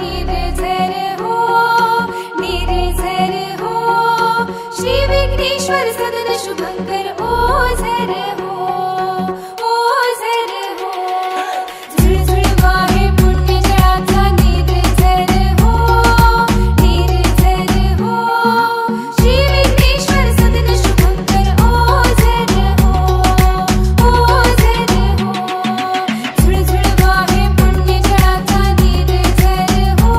निर्झर हो, निर्झर हो, श्री विघ्नेश्वर सदन शुभंकर ओझर हो, ओझर हो, झुळझुळ वाहे पुण्य जळाचा निर्झर हो, निर्झर हो, श्री विघ्नेश्वर सदन शुभंकर ओझर हो, ओझर हो, झुळझुळ वाहे पुण्य जळाचा निर्झर हो,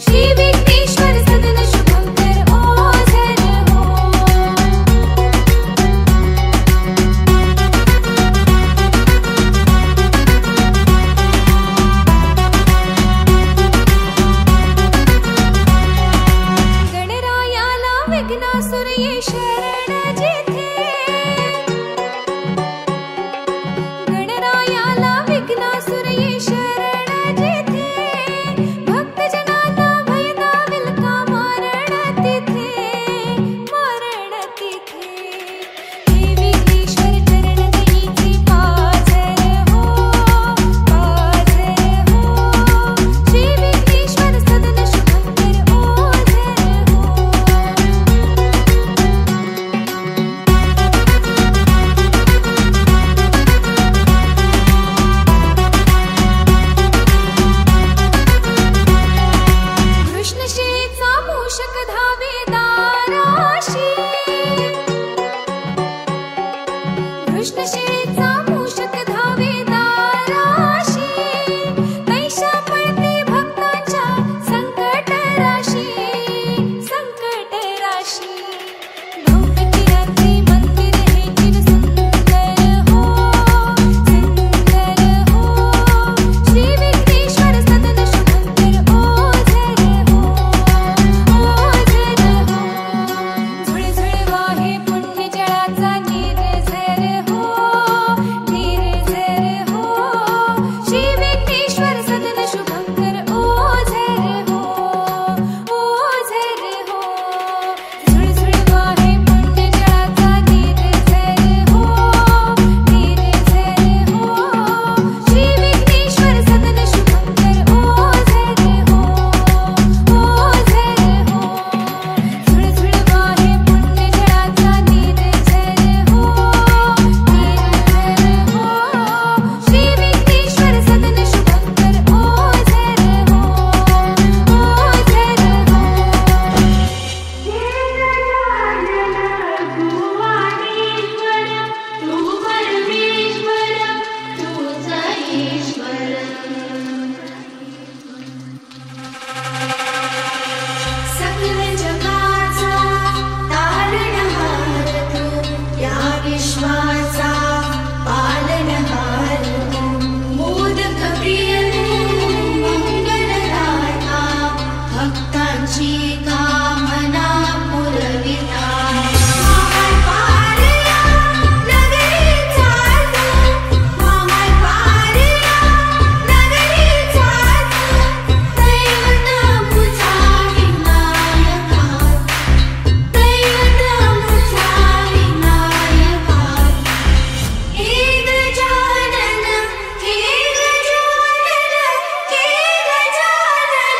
श्री विघ्नेश्वर सदन शुभंकर ओझर हो. गणरायाला विघ्नासुर ये शरण जेथे, गणरायाला विघ्नासुर ये शरण जेथे, भक्तजनांना भय दावेल का मरण तिथे, मरण तिथे. हे विघ्नेश्वर चरण दयेचे पाझर हो, पाझर हो, श्री विघ्नेश्वर सदन शुभंकर ओझर हो. कृष्णशिळेचा मूषक धावे दाराशी, कृष्णशिळेचा मूषक धावे दाराशी, तैशा पळते भक्तांच्या संकट राशी, संकट राशी. भव्यकिराचे मंदिर हे चिर सुंदर हो, सुंदर हो, श्री विघ्नेश्वर सदन शुभंकर ओझर हो, ओझर हो, झुळझुळ वाहे पुण्य जळाचा निर्झर हो, निर्झर हो, श्री विघ्नेश्वर सदन शुभंकर ओझर हो, ओझर हो, झुळझुळ वाहे पुण्य जळाचा निर्झर हो, निर्झर हो, श्री विघ्नेश्वर सदन शुभंकर ओझर हो, ओझर हो, झुळझुळ वाहे पुण्य जळाचा निर्झर हो, निर्झर हो, श्री विघ्नेश्वर सदन शुभंकर ओझर हो, ओझर हो. सकल जगाचा तारणहार तू, या विश्वाचा पालनहार तू, मोदक प्रिय तू, मंगलदाता, भक्तांची कामना पुरविता. महापार्या नगरीचा तू, महापार्या नगरीचा तू, दैवत मुझा विनायका, दैवत मुझा विनायका. हे गजानन, हे गजानन, हे गजानन,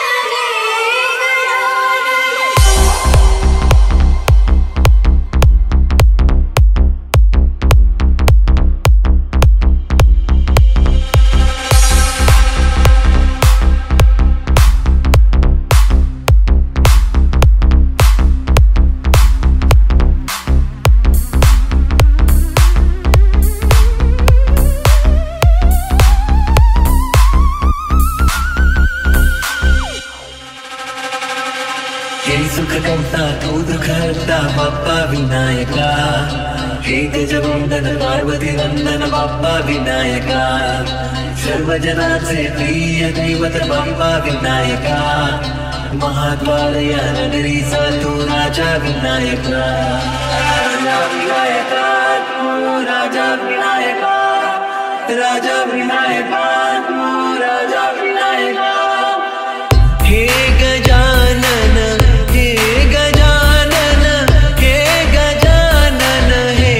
हे सुख करता तू दुःख हरता बाप्पा विनायका, हे गजवंदन पार्वती नंदन बाप्पा विनायका, सर्व जनाचे प्रिय दैवत बाप्पा विनायका, महाद्वार या नगरीचा तू राजा विनायका. राजा विनायका तू राजा विनायका, राजा विनायका तू राजा विनायका. हे गजानन, हे गजानन, हे गजानन, हे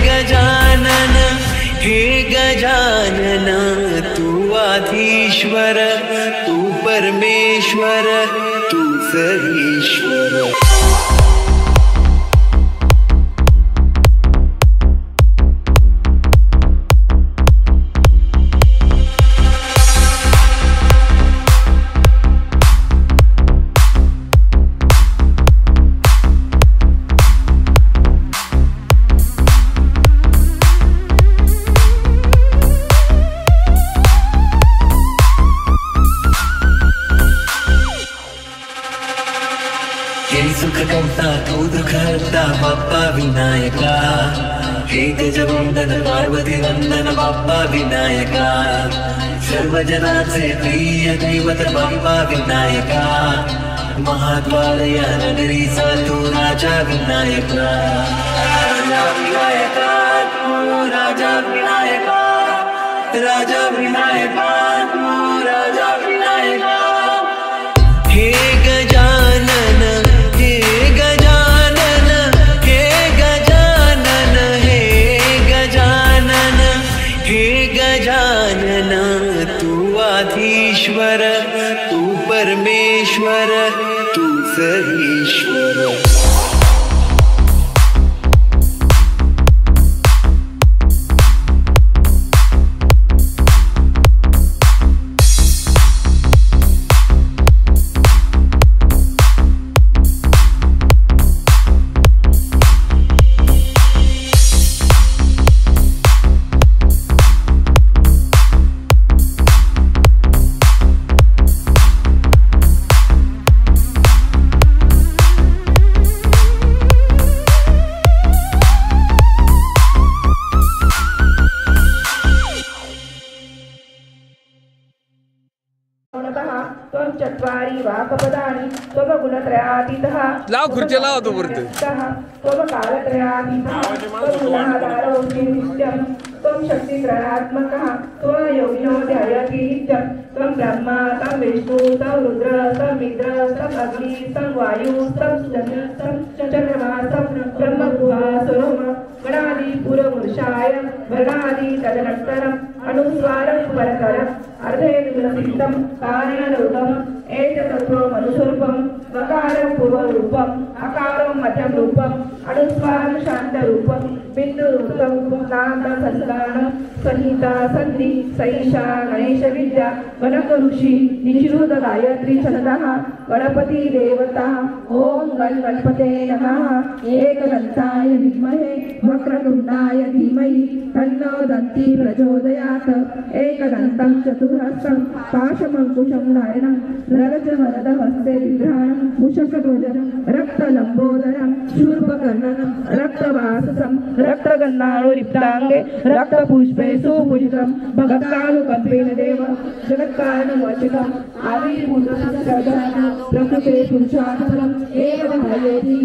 गजानन, हे गजानन, तू आधी ईश्वर तू परमेश्वर तूच ईश्वर. सुखकर्ता तू दुःखहर्ता बाप्पा विनायका. हे गजवंदन पार्वती वंदन बाप्पा विनायका. सर्व जनाचे प्रिय दैवत बाप्पा विनायका. महाद्वार या नगरीचा तू राजा विनायका. राजा विनायका तू राजा विनायका. राजा विनायका तू राजा विनायका. हे गजानन हे गजानन हे गजानन हे गजानन हे गजानन तू आधीश्वर तू परमेश्वर तूच ईश्वर. त्वं चत्वारि वाक्पदानि त्वं गुणत्रयातीतः. लाव खुर्ची लाव तो वरती. त्वं कालत्रयातीतः त्वं गुणाधारोऽसि नित्यं त्वं शक्तित्रयात्मकः त्वं योगिनो ध्यायति नित्यं. त्वं ब्रह्मा त्वं विष्णु त्वं रुद्र त्वं मित्र त्वं अग्नि त्वं वायु त्वं चन्द्रमा त्वं ब्रह्मगुहासुरम. गणादि पूर्वमूर्षाय वर्णादि तदनन्तरम् अनुस्वारं परतरम् अर्धेन्दुलसिद्धं कार्यरूपम् एतत्त्वम् अनुस्वरूपं. वकारं पूर्वरूपम् अकारं मध्यमरूपम् अनुस्वारं शान्तरूपं. बिन्दुरूपं नान्दसंस्थानं संहिता सन्धि सैषा गणेशविद्या. गणकऋषि निश्रुत गायत्री छन्दः गणपति देवता. ॐ गणपते नमः. एकदन्ताय विद्महे वक्रतुण्डाय धीमहि तन्नो दन्ती प्रचोदयात्. एकदन्तं चतुर्हस्तं पाशमङ्कुशं धारिणं रजतवरदहस्ते विग्रहणं मूषकध्वजं रक्तलम्बोदरं शूर्पकर्णनं रक्तवाससं रक्तगन्धानुलिप्ताङ्गे रक्तपुष्पे सुपूजितं. भक्तानुकम्पेन देव जगत्कारणमोचितम् आविर्भूतं प्रकृते पुरुषार्थम् एकमहायेति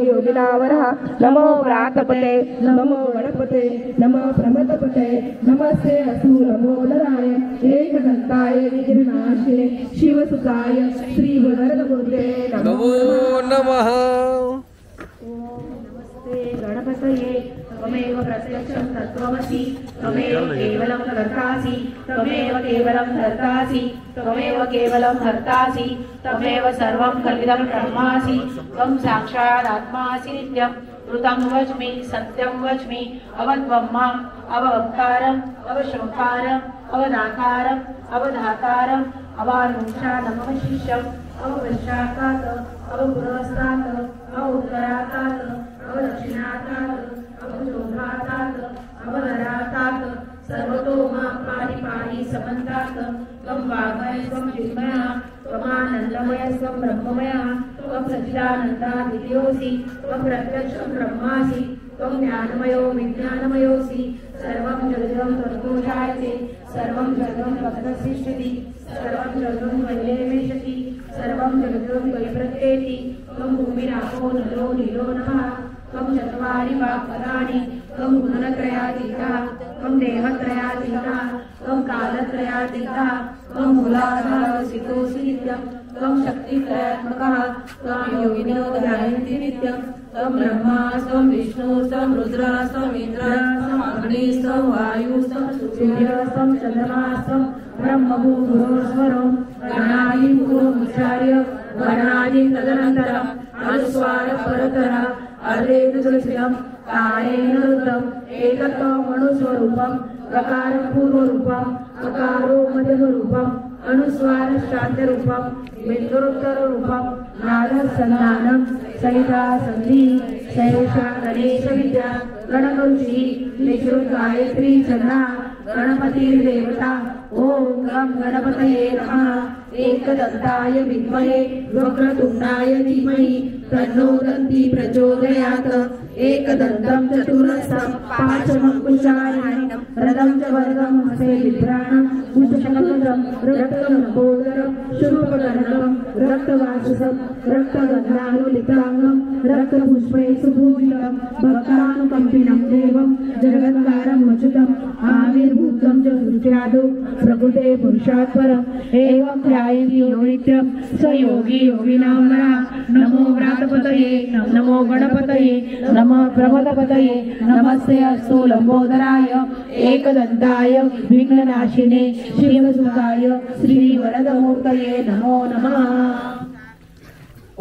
योगिनावरः. नमो व्रातपते नमो गणपते नमो प्रमदपते नमस्ते असुरमोदराय एकदन्ताय विघ्ननाशिने शिवसुताय श्रीवरदमूर्ते नमो नमः. नमस्ते गणपतये त्वमेव प्रत्यक्षं तत्त्वमसि त्वमेव केवलं कर्तासि त्वमेव केवलं हर्तासि त्वमेव केवलं हर्तासि त्वमेव सर्वं कलिदं ब्रह्मासि. त्वं साक्षादात्मासि नित्यं ऋतं वच्मि सत्यं वच्मि. अवद्ब्रह्माम् अववक्तारम् अवशोकारम् अवदातारम् अवधातारम् अवानुषादमवशिष्यम् अवपश्चातात् अवपुरस्तात् अवोत्तरातात् अवदक्षिणातात् अवचोधातात् अवधरातात्. सर्वतो मां पाहि पाहि समन्तात्. त्वं वाग्मय त्वं चिन्मयः त्वमानन्दमय त्वं ब्रह्ममयः त्वं सच्चिदानन्दादित्योऽसि त्वं प्रत्यक्षं ब्रह्मासि. त्वं ज्ञानमयो विज्ञानमयोऽसि. सर्वं जगदं त्वत्तो जायते सर्वं जगदं त्वत्तिष्ठति सर्वं जगदं त्वय्येवेशति सर्वं जगदं त्वयि प्रत्येति. त्वं भूमिरापो नलो नीलो नमः. त्वं चत्वारि वाक्पदानि त्वं गुणत्रयातीतः त्वं देहत्रयातीतः त्वं कालत्रयातीतः त्वं मूलाधारसितोऽसि नित्यं. त्वं शक्तित्रयात्मकः त्वं योगिनो ध्यायन्ति नित्यं. त्वं ब्रह्मा त्वं विष्णु त्वं रुद्र त्वं इन्द्र त्वं अग्नि त्वं वायु त्वं सूर्य त्वं चन्द्रमा त्वं ब्रह्मभूर्भुवस्वरं गणादिं पूर्वमुच्चार्य गणादिं तदनन्तरम् अनुस्वार परतरः अर्धेन तुलसितं कारेण रुद्धम् एकत्वमणुस्वरूपं प्रकारं पूर्वरूपम् अकारो मध्यमरूपम् अनुस्वार शान्तरूपं बिन्दुरुत्तररूपं नादसन्धानं सहिता सन्धि सहेषा गणेशविद्या गणकऋषि निश्रुत गायत्री छन्दा गणपतिर्देवता ओम गं गणपतये नमः एकदन्ताय विद्महे वक्रतुण्डाय धीमहि तन्नो दन्ती प्रचोदयात् एकदन्तं चतुरस्रं पाशमङ्कुशायनं रदं च वरदं हस्ते बिभ्राणं कुशशकलं रक्तलम्बोदरं शूर्पकर्णकं रक्तवाससं रक्तगन्धानुलिताङ्गं रक्तपुष्पे सुपूजितं भक्तानुकम्पिनं देवं जगत्कारं अच्युतम् आविर्भूतं च सृष्ट्यादौ प्रकृते पुरुषात् परम् एवं ध्यायन्ति यो नित्यं स योगी योगिनां नरः नमो व्रातपतये नमो गणपतये नमः प्रमदपतये नमस्ते अस्तु लंबोदराय एकदन्ताय विघ्ननाशिने शिवसुताय श्रीवरदमूर्तये नमो नमः।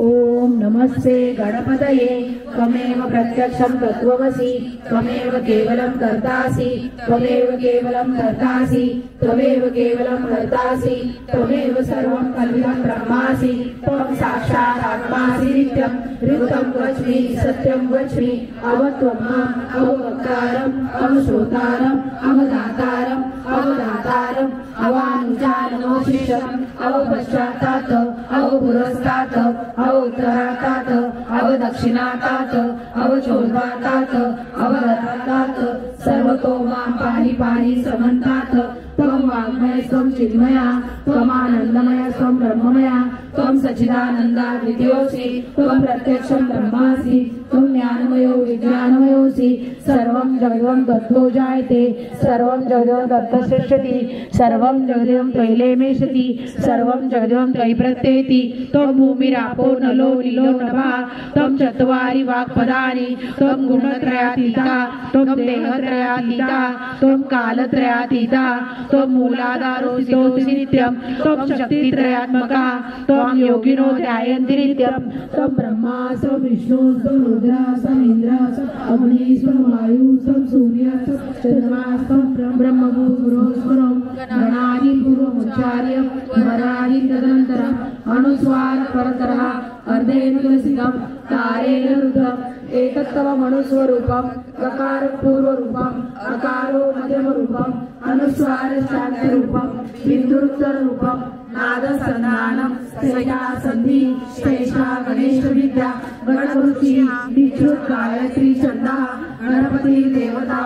ओम नमस्ते गणपतये त्वमेव प्रत्यक्षं तत्त्वमसि त्वमेव केवलं कर्तासि त्वमेव केवलं कर्तासि त्वमेव केवलं कर्तासि त्वमेव सर्वं कल्पितं ब्रह्मासि त्वं साक्षात् आत्मासि नित्यं ऋतं वच्मि सत्यं वच्मि अवत्वं माम् अववक्तारम् अवश्रोतारम् अवदातारम् अवदातारम् अवानुजाननोशिषम् अवपश्चात्तात् अवपुरस्तात् अवोत्तरातात् अवदक्षिणातात् अवचोर्ध्वातात् अवदत्तात् सर्वतो मां पाहि पाहि समन्तात् त्वं वाङ्मय त्वं चिन्मया त्वमानन्दमय त्वं ब्रह्ममया त्वं सच्चिदानन्दाद्वितीयोऽसि त्वं प्रत्यक्षं ब्रह्मासि त्वं ज्ञानमयो विज्ञानमयोऽसि सर्वं जगदं तत्तो जायते सर्वं जगदं तत्तसृष्टति सर्वं जगदं त्रैलेमेशति सर्वं जगदं त्वयि प्रत्येति त्वं भूमिरापो नलो नीलो नभः त्वं चत्वारि वाक्पदानि त्वं गुणत्रयातीता त्वं देहत्रयातीता त्वं कालत्रयातीता त्वं मूलाधारोऽसि नित्यं त्वं शक्तित्रयात्मका त्वं योगिनो ध्यायन्ति नित्यं त्वं ब्रह्मा त्वं विष्णु त्वं रुद्रा त्वं इन्द्र त्वं अग्नि त्वं वायु त्वं सूर्य त्वं चन्द्रमा त्वं ब्रह्मभूर्भुवस्वरं गणादिं पूर्वमुच्चार्य वरादिं तदनन्तरम् अनुस्वार परतरः अर्धेन तुलसितं कारेण रुद्धम् एकत्वमणुस्वरूपं प्रकारं पूर्वरूपम् अकारो मध्यमरूपम् अनुस्वार शान्तरूपं बिन्दुरुत्तररूपं नादसन्धानं सहिता सन्धि सहेषा गणेशविद्या गणकऋषि निश्रुत गायत्री छन्दा गणपतिर्देवता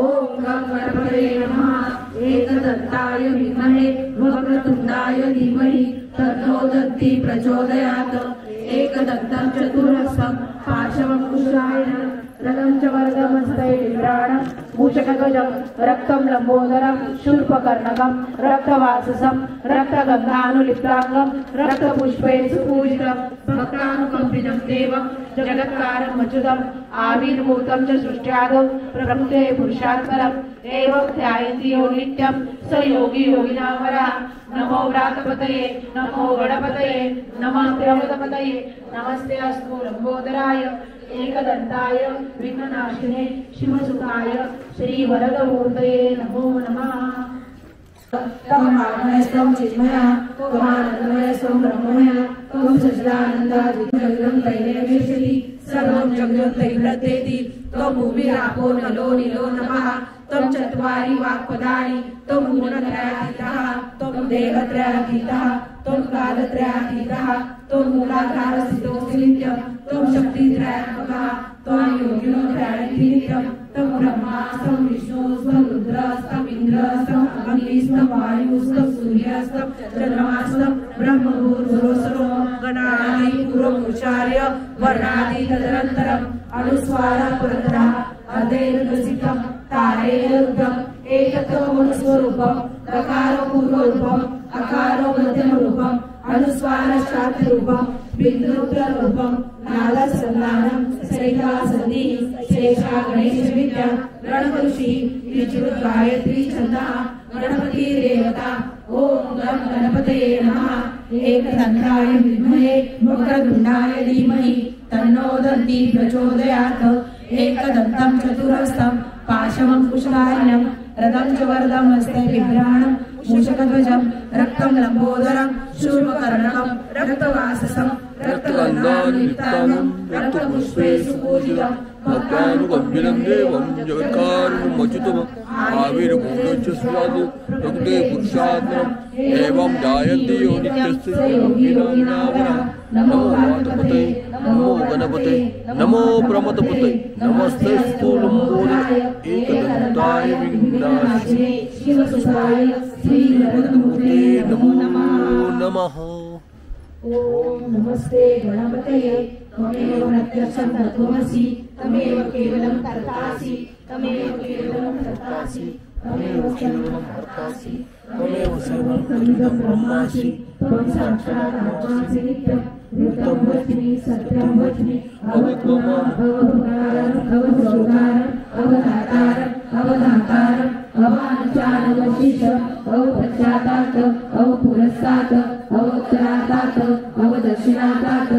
ओम गं गणपतये नमः एकदन्ताय विद्महे वक्रतुण्डाय धीमहि तन्नो दन्ती प्रचोदयात् एकदन्तं चतुरस्रं पाशमङ्कुशायनं रदं च वरदमस्ते बिभ्राणं मूषकगजं रक्तं लम्बोदरं शूर्पकर्णकं रक्तवाससं रक्तगन्धानुलिप्ताङ्गं रक्तपुष्पे सुपूजितं भक्तानुकम्पितं देवं जगत्कारं अच्युतम् आविर्भूतं च सृष्ट्यादौ प्रकृते पुरुषात् परम् एवं ध्यायन्ति यो नित्यं स योगी योगिनां वरः नमो व्रातपतये नमो गणपतये नमः प्रमदपतये नमस्ते अस्तु लंबोदराय एकदन्ताय विघ्ननाशिने शिवसुताय श्रीवरदमूर्तये नमो नमः। त्वं चिन्मया त्वमानन्दमय त्वं ब्रह्ममय त्वं सच्चिदानन्दाद्वितीयं त्रैलेमेशति सर्वं जगदं त्वयि प्रत्येति त्वं भूमिरापो नलो नीलो नभः त्वं चत्वारि वाक्पदानि त्वं गुणत्रयातीतः त्वं देहत्रयातीतः त्वं कालत्रयातीतः त्वं मूलाधारस्थितोऽसि नित्यं त्वं शक्तित्रयात्मकः त्वं योगिनो ध्यायन्ति नित्यं त्वं ब्रह्मा त्वं विष्णु त्वं रुद्र त्वं इन्द्र त्वं अग्नि त्वं वायु त्वं सूर्य त्वं चन्द्रमा त्वं ब्रह्मभूर्भुवस्वरं गणादिं पूर्वमुच्चार्य वर्णादि तदनन्तरम् अनुस्वार परतरः अर्धेन तुलसितं कारेण रुद्धम् एकत्वमणुस्वरूपं प्रकारो पूर्वरूपम् अकारो मध्यमरूपम् अनुस्वार शान्तरूपं बिन्दुरुत्तररूपं नादसन्धानं सहिता सन्धि सहेषा गणेशविद्या गणकऋषि निश्रुत गायत्री छन्दा गणपतिर्देवता ओम गं गणपतये नमः। एकदन्ताय विद्महे वक्रतुण्डाय धीमहि तन्नो दन्ती प्रचोदयात्। एकदन्तं चतुरस्तं पाशमङ्कुशधारिणं रथं च वरदं हस्ते बिभ्राणं मूषकध्वजं रक्तं लम्बोदरं शूर्पकर्णकं रक्तवाससं रक्तगन्धान्वितानं रक्तपुष्पे सुपूजितं भक्तानुगम्भीरं देवं जगत्कारणमच्युतम् आविर्भूतश्च स्यात् प्रकृते पुरुषात्मनम् एवं जायन्ति योनित्यस्य योगिनां नमो मातपते नमो गणपते नमो प्रमथपते नमस्ते स्थूलम्बोधे एकदन्ताय विघ्नाशिने शिवसुताय श्रीवरदमूर्ते नमो नमः। ओम नमस्ते गणपतये त्वमेव प्रत्यक्षं तत्त्वमसि तमेव केवलं कर्तासि तमेव केवलं कर्तासि तमेव सर्वं कर्तासि तमेव सर्वं खलुदं ब्रह्मासि त्वं साक्षात् आत्मासि नित्यं ऋतं वच्मि सत्यं वच्मि अवत्वमं अवतारम् अवश्रोतारम् अवधातारम् अवधातारम् अवानुचारवशिषम् अवपश्चातात् अवपुरस्तात् अवोत्तरातात् अवदक्षिणातात्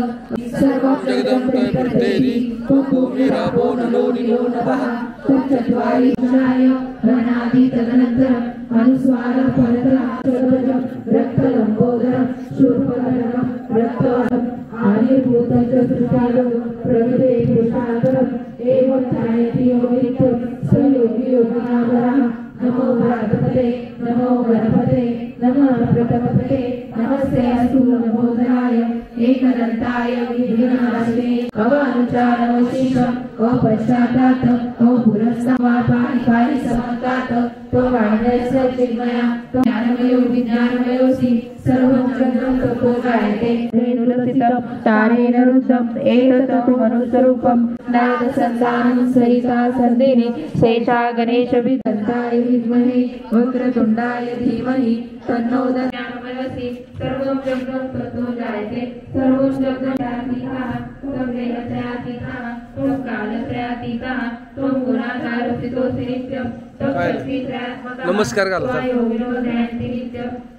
सर्वं जगदम्बे प्रत्येति भूमिरापो नलो निलो नभः तच्चत्वारि गुणाय वर्णातीतदनन्तरम् अनुस्वारं परतराचरजं रक्तलम्बोदरं शूर्पकर्णकं रक्तवासम् आर्यभूतं च सृजालं प्रविदे पुरुषान्तरम् एवं ध्यायति योगिनित्यं स योगी योगिनावरः। नमो गणपते नमो गणपते नमः प्रथमपते नमस्ते अस्तु नमोदराय एकदन्ताय विघ्ननाशिने अवानुचारवशिषम् अपश्चातात् अपुरस्तात् समन्तात् त्ववाण्यस्य चिन्मया ज्ञानमयो विज्ञानमयोऽसि सर्वं चन्द्रं ततो जायते रेणुलसितं तारेण रुद्धम् एतत् मनुस्वरूपं नारदसन्तानं सहिता सर्दिनि शेषा गणेशविदन्ताय विद्महे वक्रतुण्डाय धीमहि तन्नो ज्ञानमयोऽसि सर्वं चन्द्रं ततो जायते सर्वं चन्द्रं त्रयातीतः त्वं देहत्रयातीतः त्वं कालत्रयातीतः त्वं गुणाकारस्थितोऽसि नित्यं नमस्कार घाला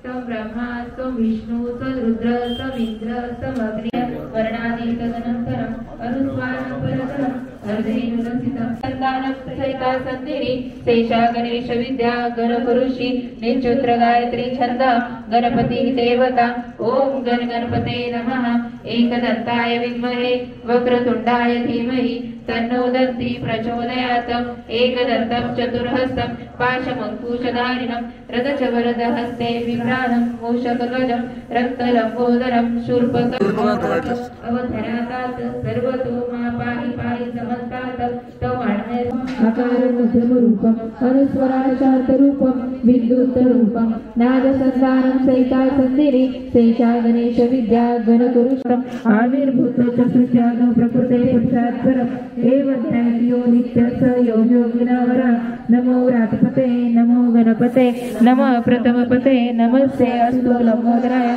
त्वं ब्रह्मा त्वं विष्णु त्वं रुद्र त्वमिन्द्र त्वमग्नि वर्णातीतदनन्तरम् अनुस्वारं परतरम् अर्धेनुलसितं सन्तानं सहिता सन्धिनी शेषा गणेश विद्या गणपुरुषी निच्युत्र गायत्री छन्द गणपति देवता ओम गण गणपते नमः। एकदन्ताय विद्महे वक्रतुण्डाय धीमहि तन्नो दन्ती प्रचोदयात्। एकदन्तं चतुर्हस्तं पाशमङ्कुशधारिणं रथचवरदहस्ते बिभ्राणं मूषकध्वजं रक्तलम्बोदरं शूर्पकर्णकं अवधरातात् सर्वतो मा पाहि पाहि समन्तात् आकारमध्यमरूपम् अनुस्वराशान्तरूपं विद्युत्तरूपं नादसन्धानं सहिता सन्धिनी शेषा गणेशविद्या गणपुरुषम् आविर्भूतो च सृजानो प्रकृते पुरुषात्परम् एव ध्यायो नित्यः योगिनावरः। नमो व्रातपते नमो गणपते नमः प्रथमपते नमस्ते अस्तु लम्बोदराय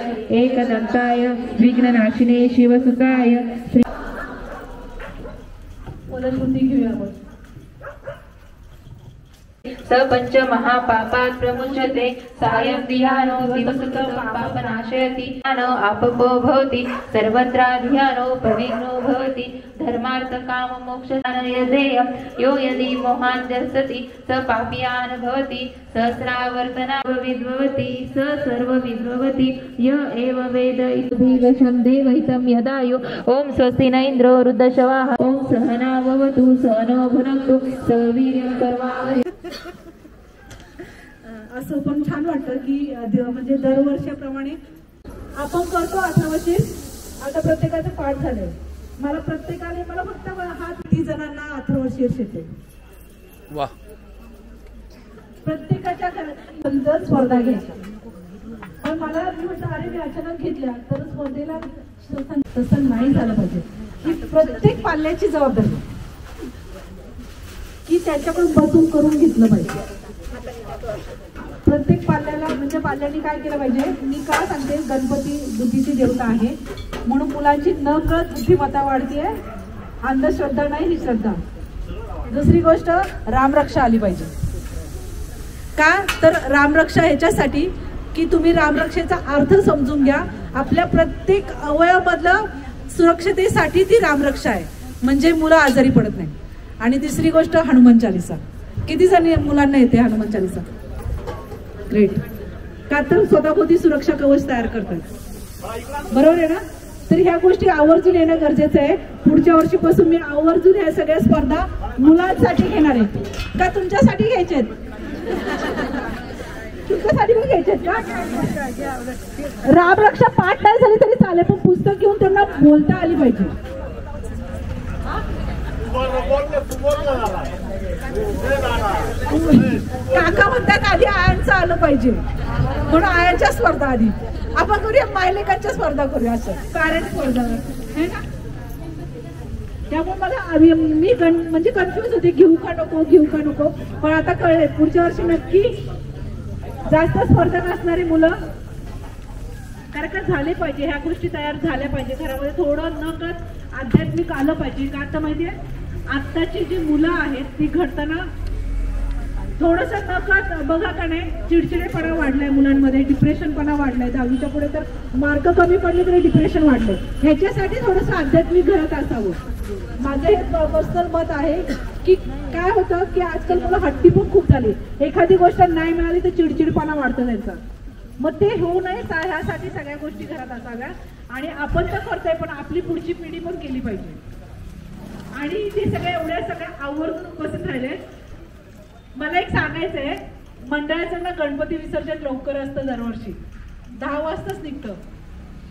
एकदन्ताय विघ्ननाशिने शिवसुताय सपंच महापापात् प्रमुच्यते सायं ध्यानो दिवसुतं पापनाशयति ध्यानो आपपो भवति सर्वत्र ध्यानो प्रविघ्नो भवति धर्मार्थ काम मोक्ष यदेयं यो यदि मोहान् दर्शति स पापीयान् भवति सहस्रावर्तना विद्ववति स सर्वविद्ववति य एव वेद इति देवहितं यदायु ओम स्वस्ति न इन्द्रो वृद्धशवाः ओम सहना भवतु सहनो भुनक्तु सवीर्यं कर्मावहै। असं पण छान वाटतं की म्हणजे दरवर्षाप्रमाणे आपण करतो 18 वर्षे आता प्रत्येकाचे पाठ झाले। मला प्रत्येकाने मला फक्त हा 30 जणांना 18 वर्षीय येते वाह प्रत्येकाच्या घरात स्पर्धा घ्यायच्या पण मला म्हटलं अरे मी अचानक घेतल्या तर स्पर्धेला तसं नाही झालं पाहिजे की प्रत्येक पाल्याची जबाबदारी की त्याच्याकडून बसून करून घेतलं पाहिजे। प्रत्येक पाल्याला म्हणजे पाल्याने काय केलं पाहिजे मी का सांगते गणपती बुद्धीची देवता आहे म्हणून मुलांची नकळत बुद्धिमत्ता वाढतीये अंधश्रद्धा नाही ही श्रद्धा। दुसरी गोष्ट रामरक्षा आली पाहिजे का तर रामरक्षा ह्याच्यासाठी की तुम्ही रामरक्षेचा अर्थ समजून घ्या. आपल्या प्रत्येक अवयवामधलं सुरक्षतेसाठी ती रामरक्षा आहे, म्हणजे मुलं आजारी पडत नाही. आणि तिसरी गोष्ट हनुमान चालीसा. किती जणी मुलांना येते हनुमान चालीसा? ग्रेट. का तर स्वतःभोवती सुरक्षा कवच तयार करतात, बरोबर आहे ना? तर ह्या गोष्टी आवर्जून येणं गरजेचं आहे. पुढच्या वर्षीपासून मी आवर्जून ह्या सगळ्या स्पर्धा मुलांसाठी घेणार आहे. का तुमच्यासाठी घ्यायचे आहेत? तुमच्यासाठी पण घ्यायचे आहेत का? रामरक्षा पाठ नाही झाली तरी चालेल, पण पुस्तक घेऊन त्यांना बोलता आली पाहिजे. काका म्हणतात आधी आयांचं आलं पाहिजे, म्हणून आयांच्या स्पर्धा आधी आपण करूया, मायलेकांच्या स्पर्धा करूया, असं पॅरेंट स्पर्धा है ना. त्यामुळे मला मी म्हणजे कन्फ्युज होते, घेऊ का नको. पण आता कळले, पुढच्या वर्षी नक्की जास्त स्पर्धक असणारी मुलं कार्यक्रम झाले पाहिजे. ह्या गोष्टी तयार झाल्या पाहिजे. घरामध्ये थोडं नकळत आध्यात्मिक आलं पाहिजे. का आता माहितीये, आत्ताची जी मुलं आहेत ती घडताना थोडंसं नकळत बघा का नाही, चिडचिडेपणा वाढलाय मुलांमध्ये, डिप्रेशनपणा वाढलाय. 10वीच्या पुढे तर मार्क कमी पडले तरी डिप्रेशन वाढलंय. ह्याच्यासाठी थोडंसं आध्यात्मिक घरात असावं. माझं हे पर्सनल मत आहे की काय होतं की आजकाल मुलं हट्टी पण खूप झाली. एखादी गोष्ट नाही मिळाली तर चिडचिडपणा वाढतो त्यांचा. मग ते होऊ नये ह्यासाठी सगळ्या गोष्टी घरात असाव्या. आणि आपण तर करतोय, पण आपली पुढची पिढी पण केली पाहिजे. आणि ते सगळ्या आवर्जून उपस्थित राहिले. मला एक सांगायचंय, मंडळाचं ना गणपती विसर्जन लवकर असतं, दरवर्षी 10 वाजताच निघतं.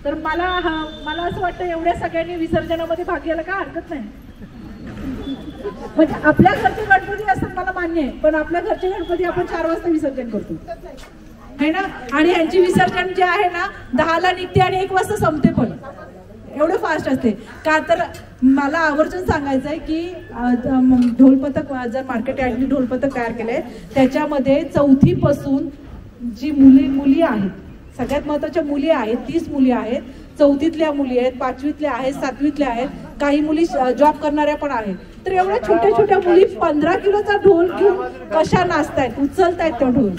तर मला असं वाटतं एवढ्या सगळ्यांनी विसर्जनामध्ये भाग घ्यायला काय हरकत नाही. म्हणजे आपल्या घरचे गणपती असतात मला मान्य आहे, पण आपल्या घरचे गणपती आपण 4 वाजता विसर्जन करतो है ना. आणि यांची विसर्जन जे आहे ना 10ला निघते आणि 1 वाजता संपते, पण एवढं फास्ट असते. का तर मला आवर्जून सांगायचं आहे की ढोलपथक जर मार्केट यार्डनी ढोलपथक तयार केले, त्याच्यामध्ये 4थी पासून जी मुली आहेत, सगळ्यात महत्वाच्या मुली आहेत, 30 मुली आहेत. 4थीतल्या मुली आहेत, 5वीतल्या आहेत, 7वीतल्या आहेत, काही मुली जॉब करणाऱ्या पण आहेत. तर एवढ्या छोट्या मुली 15 किलोचा ढोल घेऊन कशा नाचतायत, उचलतायत तो ढोल.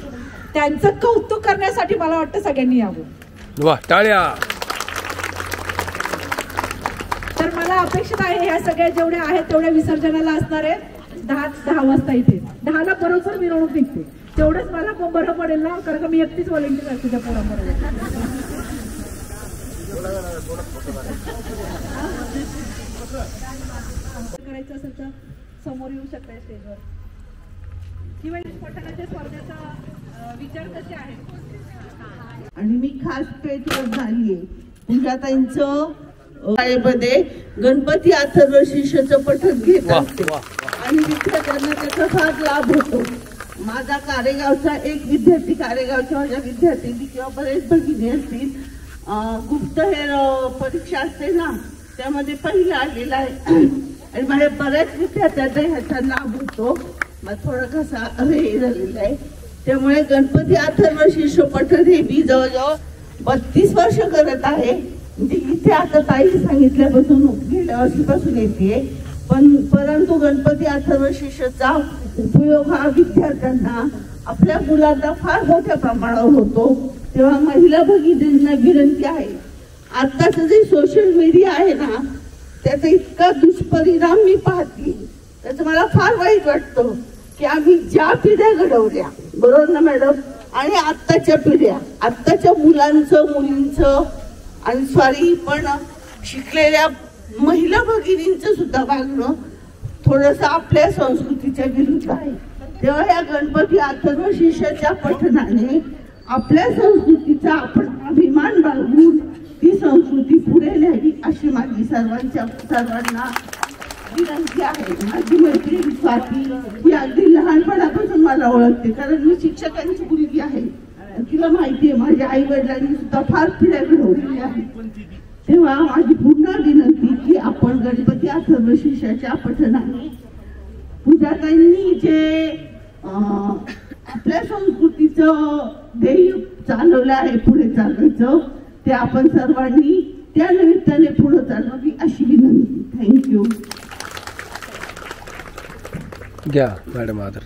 त्यांचं कौतुक करण्यासाठी मला वाटतं सगळ्यांनी यावं. वाह, टाळ्या. तर मला अपेक्षित आहे ह्या सगळ्या जेवढ्या आहेत तेवढ्या विसर्जनाला असणार आहे 10 वाजता इथे. 10ला बरोबर मिरवणूक निघते. तेवढंच मला बरं पडेल ना, कारण का मी एकटीच व्हॉलेंटियर असते त्या पोरांबरोबर. करायचं असेल तर समोर येऊ शकताय स्टेजवर. किंवा पठणाच्या स्पर्धेचा विचार कसे आहे. आणि मी खास पेटवर झालीये पूजाताईंचं शाळेमध्ये गणपती अथर्व शीर्षचं पठण घेत असते आणि विद्यार्थ्यांना त्याचा फार लाभ होतो. माझा कारेगावचा एक विद्यार्थी, कारेगावच्या माझ्या विद्यार्थ्यांनी किंवा बरेच भगिनी असतील, गुप्तहेर परीक्षा असते ना त्यामध्ये पहिला आलेला आहे. आणि माझ्या बऱ्याच विद्यार्थ्यांना ह्याचा लाभ होतो. मग थोडा कसा हे झालेला आहे. त्यामुळे गणपती अथर्व शीर्ष पठण हे मी जवळजवळ 32 वर्ष करत आहे. म्हणजे इथे आता ताई सांगितल्यापासून गेल्या वर्षीपासून येते, परंतु गणपती अथर्व शीर्षचा उपयोग हा विद्यार्थ्यांना, आपल्या मुलांना फार मोठ्या प्रमाणावर होतो. तेव्हा महिला भगिनींना विनंती आहे, आत्ताचं जे सोशल मीडिया आहे ना त्याचा इतका दुष्परिणाम मी पाहते, त्याचं मला फार वाईट वाटतं की आम्ही ज्या पिढ्या घडवल्या, बरोबर ना मॅडम, आणि आत्ताच्या पिढ्या, आत्ताच्या मुलांचं मुलींचं आणि सॉरी पण शिकलेल्या महिला भगिनींचं सुद्धा वागणं थोडंसं आपल्या संस्कृतीच्या विरुद्ध आहे. तेव्हा या गणपती अथर्व शीर्षाच्या पठणाने आपल्या संस्कृतीचा आपण अभिमान बाळगून ती संस्कृती पुढे न्यावी अशी माझी सर्वांना विनंती आहे. माझी मैत्रीण स्वाती ही अगदी लहानपणापासून मला ओळखते, कारण मी शिक्षकांची मुलगी आहे. तिला माहिती आहे माझ्या आई वडिलांनी सुद्धा फार पिढ्या घडवलेल्या आहेत. तेव्हा माझी पुन्हा विनंती की आपण गणपती अथर्व शीर्षाच्या पठणाने पूजाताईंनी जे आपल्या संस्कृतीचं ध्येय चालवलं आहे पुढे चालायचं, ते आपण सर्वांनी त्या निमित्ताने पुढे चालवावी अशी विनंती. थँक्यू. घ्या मॅडम आदर.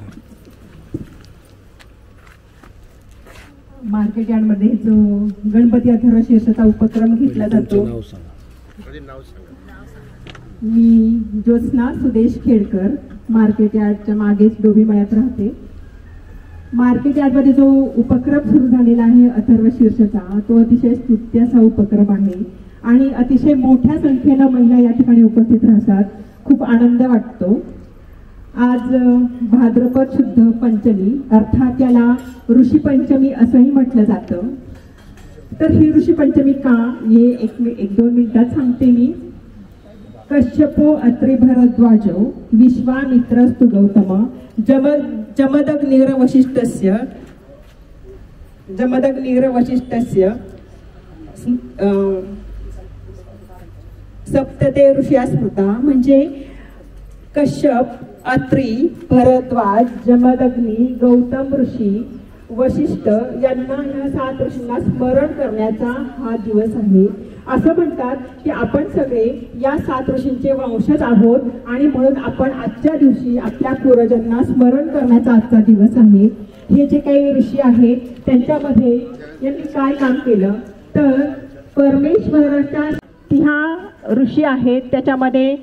मार्केट यार्डमध्ये जो गणपती अथर्व शीर्षाचा उपक्रम घेतला जातो. मी ज्योत्स्ना सुदेश खेडकर मार्केट यार्डच्या मागेच डोबी मळ्यात राहते. मार्केट यार्डमध्ये जो उपक्रम सुरू झालेला आहे अथर्व शीर्षाचा, तो अतिशय स्तुत्य असा उपक्रम आहे आणि अतिशय मोठ्या संख्येनं महिला या ठिकाणी उपस्थित राहतात. खूप आनंद वाटतो. आज भाद्रपद शुद्ध पंचमी, अर्थात याला ऋषी पंचमी असंही म्हटलं जातं. तर ही ऋषी पंचमी का, हे एक दोन मिनिटात सांगते मी. कश्यपो अत्रि भरद्वाजो विश्वामित्रस्तु गौतम जमदग्निर वशिष्ठस्य सप्तते ऋषया स्मृता. म्हणजे कश्यप, अत्रि, भरद्वाज, जमदग्नी, गौतम ऋषी, वशिष्ठ यांना ह्या 7 ऋषींना स्मरण करण्याचा हा दिवस आहे. असं म्हणतात की आपण सगळे या 7 ऋषींचे वंशज आहोत आणि म्हणून आपण आजच्या दिवशी आपल्या पूर्वजांना स्मरण करण्याचा आजचा दिवस आहे. हे जे काही ऋषी आहेत त्यांच्यामध्ये यांनी काय काम केलं तर परमेश्वराच्या 6 ऋषी आहेत. त्याच्यामध्ये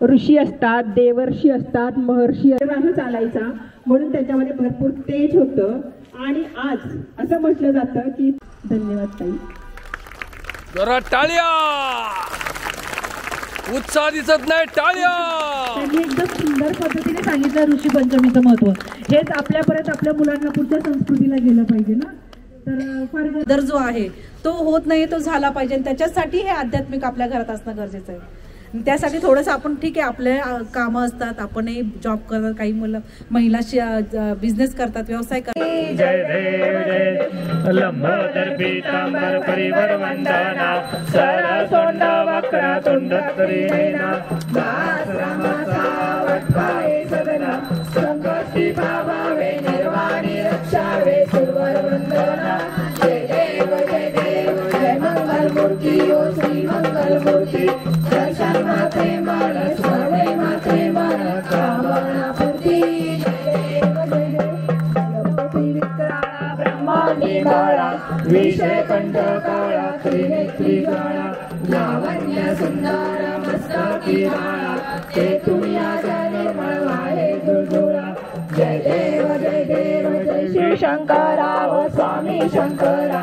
ऋषी असतात, देवर्षी असतात, महर्षी चालायचा म्हणून त्याच्यामध्ये भरपूर तेज होतं. आणि आज असं म्हटलं जातं की धन्यवाद ताई. जरा टाळ्या, उत्साह दिसत नाही, टाळ्या. त्यांनी एकदम सुंदर पद्धतीने सांगितलं ऋषी पंचमीचं महत्व. हेच आपल्यापर्यंत आपल्या मुलांना पुढच्या संस्कृतीला गेलं पाहिजे ना. तर फार दर जो आहे तो होत नाही, तो झाला पाहिजे. त्याच्यासाठी हे आध्यात्मिक आपल्या घरात असणं गरजेचं आहे. त्यासाठी थोडंसं आपण ठीक आहे, आपले कामं असतात, आपणही जॉब करतात, काही मुलं महिला बिझनेस करतात, व्यवसाय करतात. जय देव जय लंबोदर पीतांबर परिवर वंदना सरसोंड वक्रतुंड त्रिनयना दास रामासावत पाये सदना संकटी भावावे निर्वाणी रक्षावे सुरवर वंदना. जय देव जय मंगल मूर्ती ओ श्री मंगल मूर्ती दर्शन माते मन सर्वे माते मन कामना पूर्ती. ब्रह्मांडी बाळा विषय कंठ काळा त्रिनेत्री काळा लावण्य सुंदर मस्तकी बाळा ते तुम्ही निर्मळ वाहे जुळजुळा. जय देव जय शिव शंकरा ओ स्वामी शंकरा.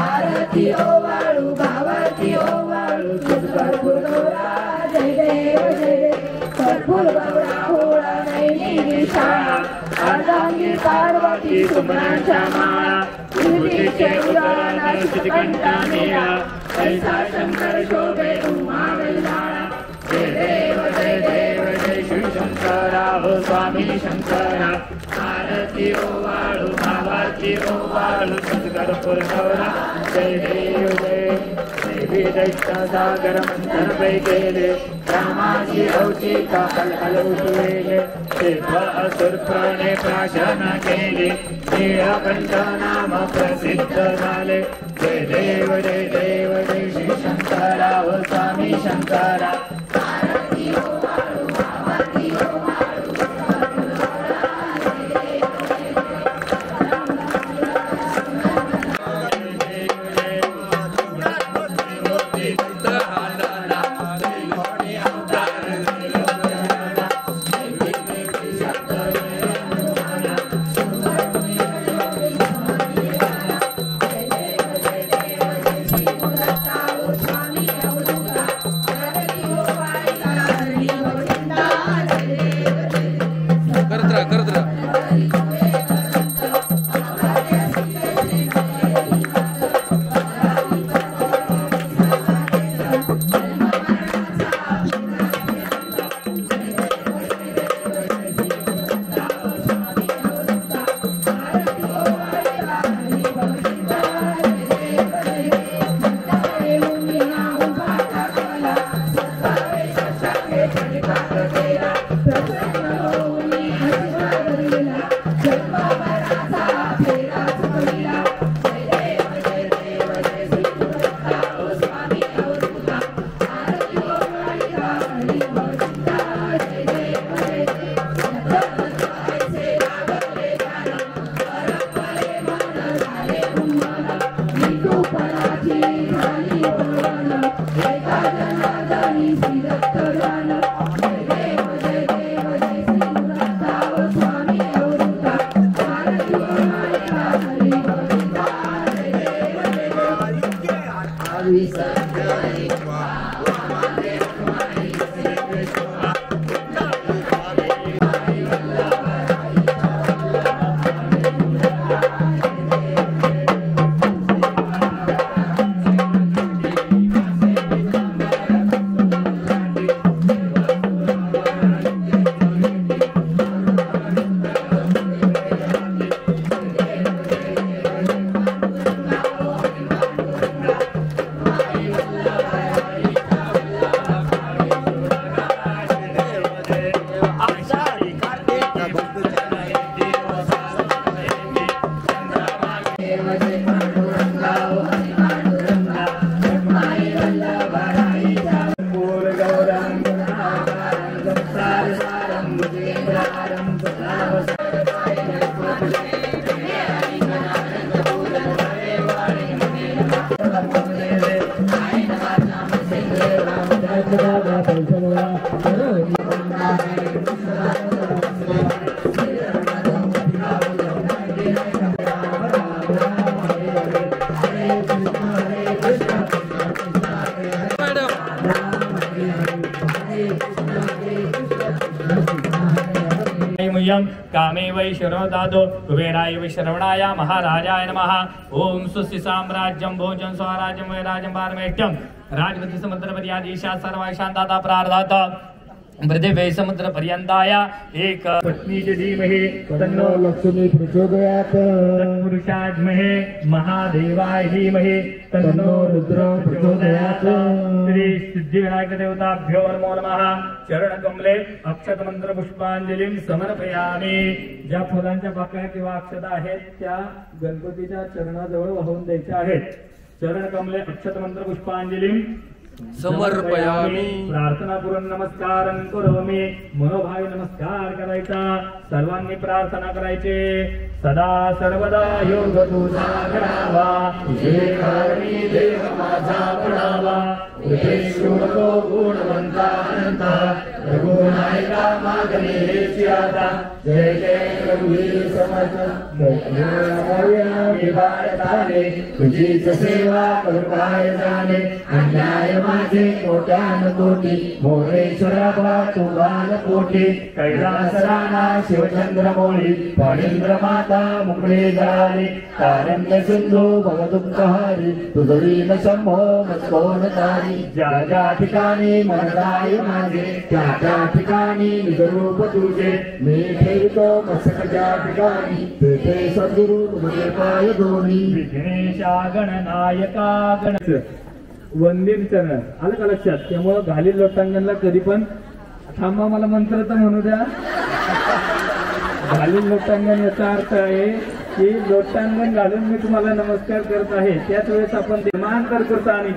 आरती ओवाळू भावती ओवाळू भरपूर गौरा. जय देव भरपूर गौरा होळा नैनी विशाळा अर्धांगी पार्वती सुमनांच्या माळा विभूतीचे उदाहरण श्रीकंठा मेळा ऐसा शंकर शोभे उमा वेलाळा. जय देव जय शिव शंकरा हो स्वामी शंकरा. आरती ओवाळू भावाची ओवाळू भरपूर गौरा. जय देव जय सागर मंथन पै गेले रामाची अवचिता हलहल उठवेले. असुरपणे प्राशन केले नीळकंठ नाम प्रसिद्ध झाले. जय देव जय श्री शंकरा हो स्वामी शंकरा. आरती ओवाळू भावाती ओवाळू स्वामी कामे वै शरणदादो कुबेराय वै श्रवणाय महाराजाय नमः। ओम स्वस्ति साम्राज्यं भोजन स्वराज्यं वैराज्यं पारमेष्ठ्यं राजगति समुद्रपर्यादेशा सर्वाशां दाता प्रार्थात पृथिवी समुद्र पर्यंताय एक पत्नी धीमहि तन्नो लक्ष्मी प्रचोदयात् तत्पुरुषाय महादेवाय धीमहि तन्नो रुद्र प्रचोदयात्। श्री सिद्धिविनायक देवताभ्यो नमो नमः। चरण कमले अक्षत मंत्र पुष्पांजलीं समर्पयामि। ज्या फुलांच्या पाकळ्या किंवा अक्षता आहेत त्या गणपतीच्या चरणाजवळ वाहून द्यायच्या आहेत। चरण कमले अक्षत मंत्र पुष्पांजलीं समर्पयामि। प्रार्थना पूर्ण नमस्कार करोमि। मनोभावे नमस्कार करायचा। सर्वांनी प्रार्थना करायचे। सदा सर्वदा योग तुझा करावा, जे कारणी देव माझा म्हणावा। तुझे शोधतो गुणवंता अनंता, रघुनायका मागणे हेची आता। जय जय रघुवीर समर्थ भारताने, तुझीच सेवा करू काय जाणे। अन्याय माझे कोट्यान कोटी, मोरेश्वरा बा तू बाल कोटी। कैलास राणा शिवचंद्र मोळी, फणींद्र माता मुकळे झाले। कारण्य सिंधू भवदुःखहारी, तुझवीन शंभो मत्कोण तारी। ज्या ज्या ठिकाणी मनराय माझे, त्या त्या ठिकाणी निजरूप तुझे। मी ठेवतो मस्तक ज्या ठिकाणी, तेथे सद्गुरु तुझे पाय दोन्ही। विघ्नेशा गणनायका गण वंदित चरण आलं का लक्षात? त्यामुळं घालील लोटांगणला कधी पण थांबा, मला मंत्र तर म्हणू द्या। घालील लोटांगण याचा अर्थ आहे की लोटांगण घालून मी तुम्हाला नमस्कार करत आहे। त्याच वेळेस आपण मान करता आणि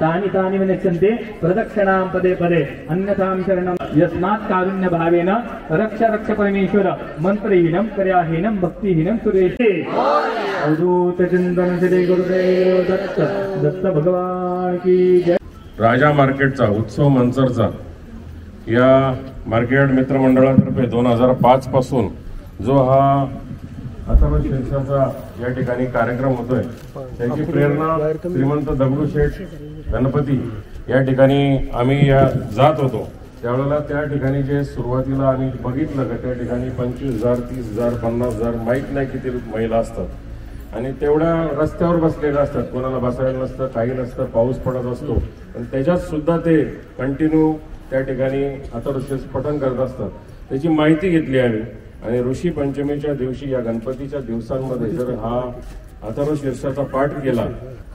तानी तानी विनश्यन्ते प्रदक्षिणां पदे पदे अन्यथां शरणं यस्मात् कारुण्य भावेन रक्ष रक्ष परमेश्वर। मंत्रहीनं क्रियाहीनं भक्तिहीनं सुरेशे। अवधूत चिंतन श्री गुरुदेव दत्त दत्त भगवान की जय। राजा मार्केटचा उत्सव मंचरचा या मार्केट मित्रमंडळातर्फे 2005 पासून जो हा अथर्व शीर्षाचा या ठिकाणी कार्यक्रम होतोय, त्याची प्रेरणा श्रीमंत दगडूशेठ गणपती या ठिकाणी आम्ही जात होतो त्यावेळेला त्या ठिकाणी जे सुरुवातीला आम्ही बघितलं का त्या ठिकाणी 25,000 30,000 50,000 माहीत नाही किती महिला असतात आणि तेवढ्या रस्त्यावर बसलेल्या असतात, कोणाला बसायला नसतं, काही नसतं, पाऊस पडत असतो, पण त्याच्यात सुद्धा ते कंटिन्यू त्या ठिकाणी अथर्वशीर्ष पठण करत असतात। त्याची माहिती घेतली आम्ही आणि ऋषी पंचमीच्या दिवशी या गणपतीच्या दिवसांमध्ये जर हा अथर्वशीर्षाचा पाठ केला,